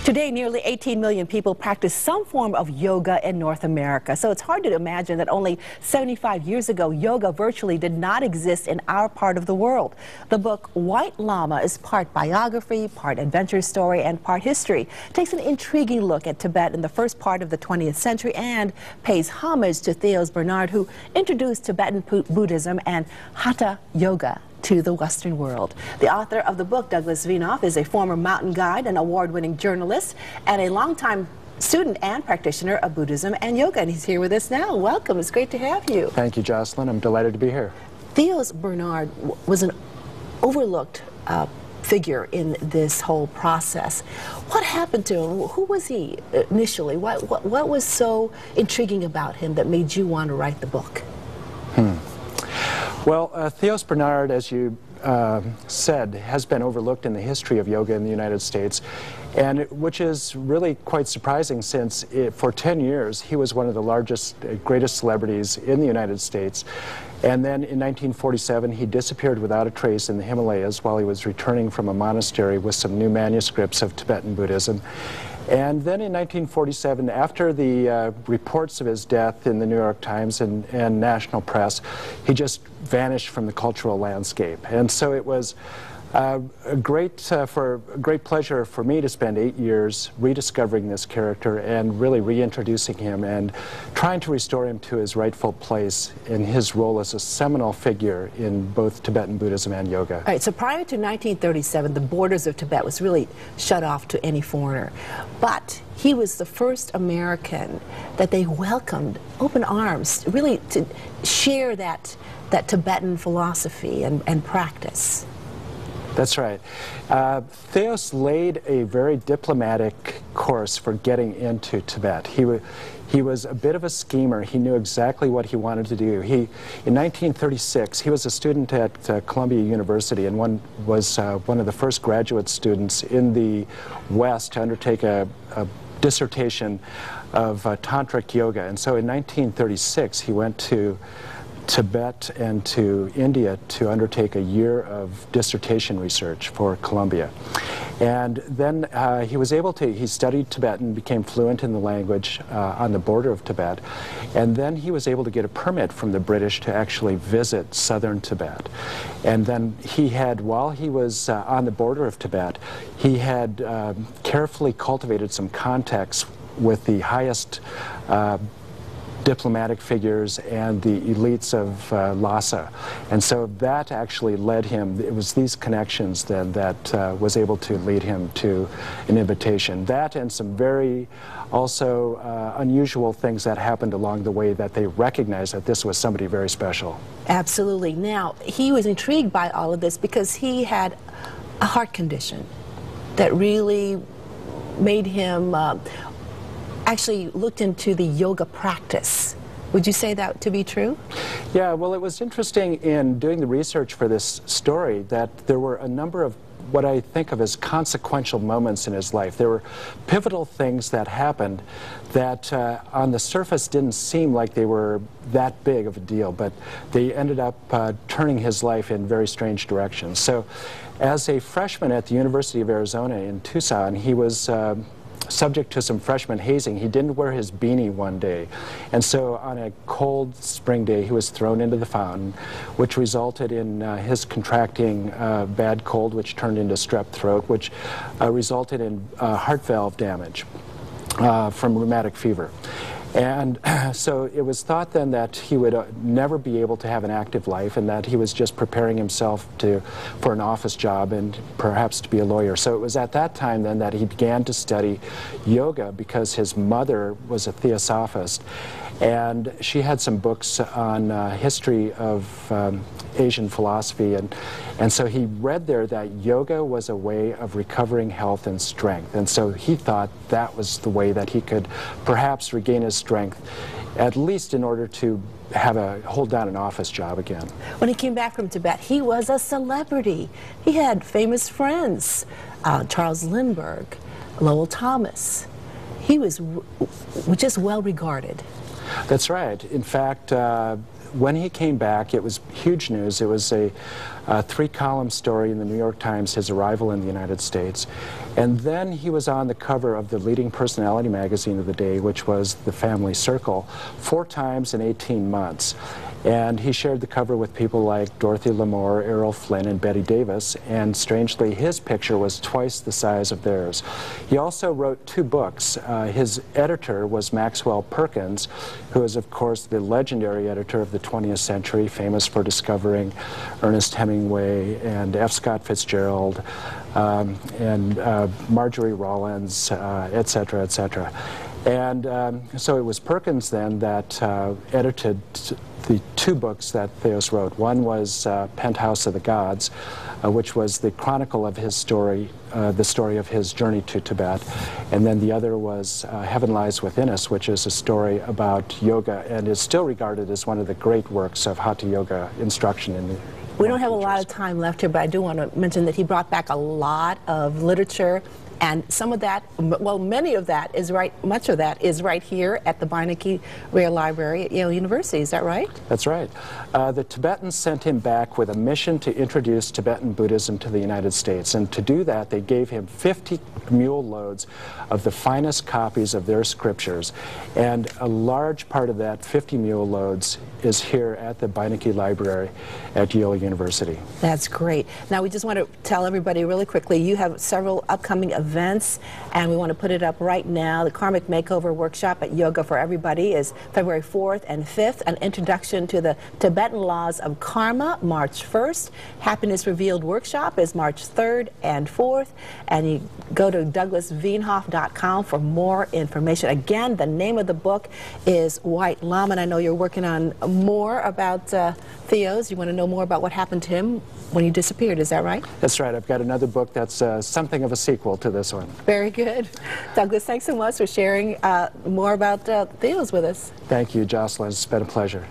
Today, nearly 18 million people practice some form of yoga in North America. So it's hard to imagine that only 75 years ago, yoga virtually did not exist in our part of the world. The book White Lama is part biography, part adventure story, and part history. It takes an intriguing look at Tibet in the first part of the 20th century and pays homage to Theos Bernard, who introduced Tibetan Buddhism and Hatha Yoga to the Western world. The author of the book, Douglas Veenhoff, is a former mountain guide, an award-winning journalist, and a longtime student and practitioner of Buddhism and yoga. And he's here with us now. Welcome. It's great to have you. Thank you, Jocelyn. I'm delighted to be here. Theos Bernard was an overlooked figure in this whole process. What happened to him? Who was he initially? What was so intriguing about him that made you want to write the book? Well, Theos Bernard, as you said, has been overlooked in the history of yoga in the United States, and which is really quite surprising since for 10 years he was one of the largest, greatest celebrities in the United States. And then in 1947 he disappeared without a trace in the Himalayas while he was returning from a monastery with some new manuscripts of Tibetan Buddhism. And then in 1947, after the reports of his death in the New York Times and national press, he just vanished from the cultural landscape. And so it was a great pleasure for me to spend 8 years rediscovering this character and really reintroducing him and trying to restore him to his rightful place in his role as a seminal figure in both Tibetan Buddhism and yoga. All right, so prior to 1937, the borders of Tibet was really shut off to any foreigner. But he was the first American that they welcomed open arms, really to share that Tibetan philosophy and practice. That's right. Theos laid a very diplomatic course for getting into Tibet. He was a bit of a schemer. He knew exactly what he wanted to do. In 1936, he was a student at Columbia University and was one of the first graduate students in the West to undertake a dissertation of tantric yoga. And so in 1936, he went to Tibet and to India to undertake a year of dissertation research for Columbia. And then he studied Tibetan, became fluent in the language on the border of Tibet, and then he was able to get a permit from the British to actually visit southern Tibet. And then while he was on the border of Tibet, he had carefully cultivated some contacts with the highest diplomatic figures and the elites of Lhasa. And so that actually led him, it was these connections then that was able to lead him to an invitation. That and some very also unusual things that happened along the way that they recognized that this was somebody very special. Absolutely. Now, he was intrigued by all of this because he had a heart condition that really made him actually looked into the yoga practice. Would you say that to be true? Yeah, well, it was interesting in doing the research for this story that there were a number of what I think of as consequential moments in his life. There were pivotal things that happened that on the surface didn't seem like they were that big of a deal, but they ended up turning his life in very strange directions. So as a freshman at the University of Arizona in Tucson, he was subject to some freshman hazing. He didn't wear his beanie one day, and so on a cold spring day he was thrown into the fountain, which resulted in his contracting bad cold, which turned into strep throat, which resulted in heart valve damage from rheumatic fever. And so it was thought then that he would never be able to have an active life and that he was just preparing himself for an office job and perhaps to be a lawyer. So it was at that time then that he began to study yoga because his mother was a theosophist and she had some books on history of Asian philosophy, and so he read there that yoga was a way of recovering health and strength, and so he thought that was the way that he could perhaps regain his strength, at least in order to hold down an office job again. When he came back from Tibet, he was a celebrity. He had famous friends, Charles Lindbergh, Lowell Thomas. He was just well regarded. That's right. In fact, when he came back, it was huge news. It was a a 3-column story in the New York Times, his arrival in the United States. And then he was on the cover of the leading personality magazine of the day, which was The Family Circle, 4 times in 18 months. And he shared the cover with people like Dorothy Lamour, Errol Flynn, and Betty Davis, and strangely, his picture was twice the size of theirs. He also wrote 2 books. His editor was Maxwell Perkins, who is, of course, the legendary editor of the 20th century, famous for discovering Ernest Hemingway and F. Scott Fitzgerald, and Marjorie Rollins, et cetera, et cetera. And so it was Perkins then that edited the 2 books that Theos wrote. One was Penthouse of the Gods, which was the chronicle of his story, the story of his journey to Tibet. And then the other was Heaven Lies Within Us, which is a story about yoga and is still regarded as one of the great works of Hatha Yoga instruction in the We don't have a lot of time left here, but I do want to mention that he brought back a lot of literature, and some of that, well, many of that is much of that is right here at the Beinecke Rare Library at Yale University. Is that right? That's right. The Tibetans sent him back with a mission to introduce Tibetan Buddhism to the United States, and to do that they gave him 50 mule loads of the finest copies of their scriptures, and a large part of that 50 mule loads is here at the Beinecke Library at Yale University. That's great. Now we just want to tell everybody really quickly, you have several upcoming events, and we want to put it up right now. The Karmic Makeover Workshop at Yoga for Everybody is February 4th and 5th. An Introduction to the Tibetan Laws of Karma, March 1st. Happiness Revealed Workshop is March 3rd and 4th. And you go to douglasveenhoff.com for more information. Again, the name of the book is White Llama, and I know you're working on more about Theos. You want to know more about what happened to him when he disappeared, is that right? That's right. I've got another book that's something of a sequel to this one. Very good. Douglas, thanks so much for sharing more about Theos with us. Thank you, Jocelyn. It's been a pleasure.